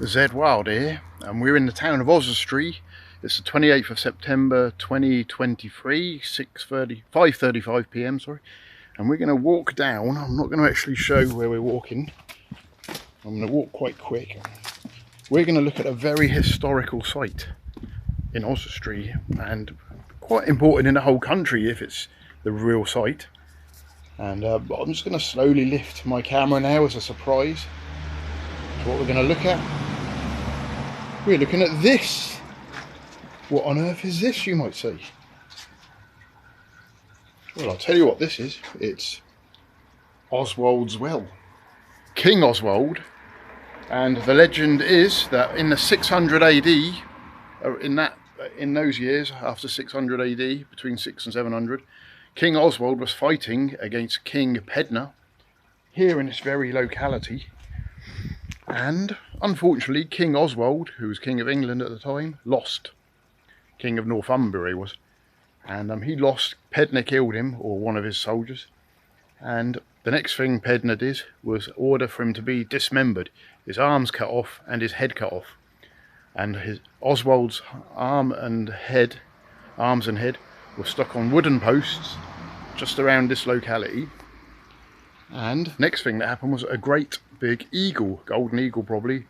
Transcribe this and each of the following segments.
Oswald here, and we're in the town of Oswestry. It's the 28th of September 2023, 5:35 p.m. sorry, and we're going to walk down. I'm not going to actually show where we're walking. I'm going to walk quite quick. We're going to look at a very historical site in Oswestry, and quite important in the whole country if it's the real site. And I'm just going to slowly lift my camera now as a surprise. So what we're going to look at, we're looking at this. What on earth is this, you might say? Well, I'll tell you what this is. It's Oswald's well. King Oswald. And the legend is that in the 600 AD, in those years, after 600 AD, between 6 and 700, King Oswald was fighting against King Pedna here in this very locality. And unfortunately, King Oswald, who was King of England at the time, lost. King of Northumbria was. And he lost. Pedna killed him, or one of his soldiers. And the next thing Pedna did was order for him to be dismembered. His arms cut off and his head cut off. And Oswald's arms and head were stuck on wooden posts just around this locality. And next thing that happened was a great big eagle, golden eagle probably,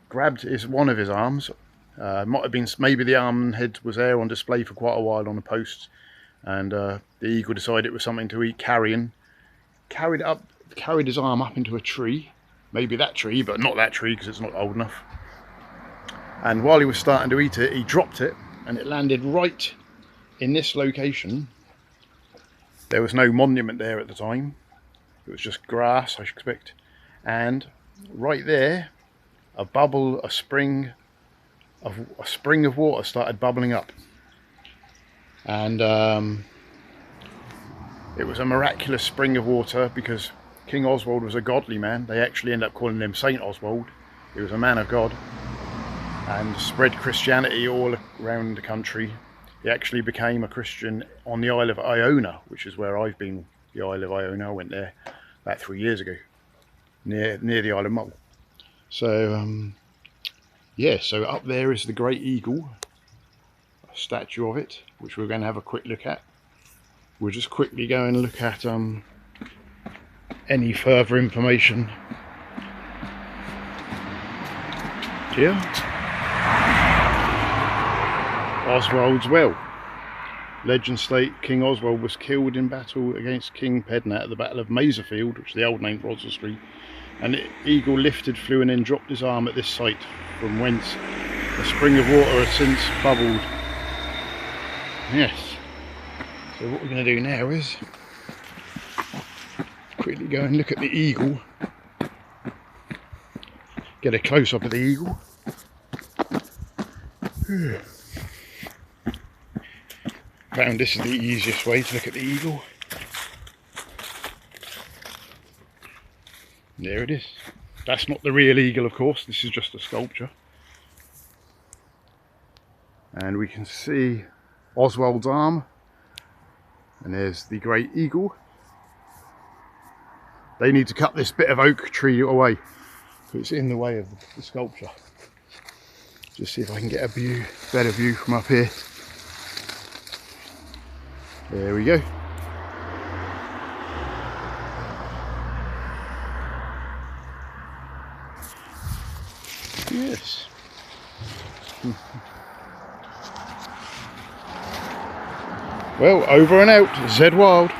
grabbed one of his arms. Might have been, maybe the arm and head was there on display for quite a while on the posts, and the eagle decided it was something to eat carrion. Carried his arm up into a tree, maybe that tree, but not that tree because it's not old enough. And while he was starting to eat it, he dropped it, and it landed right in this location. There was no monument there at the time. It was just grass, I expect. And right there, a spring of water started bubbling up. And it was a miraculous spring of water because King Oswald was a godly man. They actually ended up calling him Saint Oswald. He was a man of God and spread Christianity all around the country. He actually became a Christian on the Isle of Iona, which is where I've been. The Isle of Iona, I went there about 3 years ago, near the Isle of Mull. So yeah, so up there is the great eagle, a statue of it, which we're going to have a quick look at. We'll just quickly go and look at any further information here. Oswald's well. Legend state King Oswald was killed in battle against King Pedna at the Battle of Maserfield, which is the old name for Oswestry, and the eagle lifted, flew and then dropped his arm at this site, from whence a spring of water has since bubbled. Yes. So what we're going to do now is quickly go and look at the eagle. Get a close up of the eagle. Found this is the easiest way to look at the eagle. There it is. That's not the real eagle, of course. This is just a sculpture. And we can see Oswald's arm. And there's the great eagle. They need to cut this bit of oak tree away. It's in the way of the sculpture. Just see if I can get a better view from up here. There we go. Yes. Well, over and out, Oswald.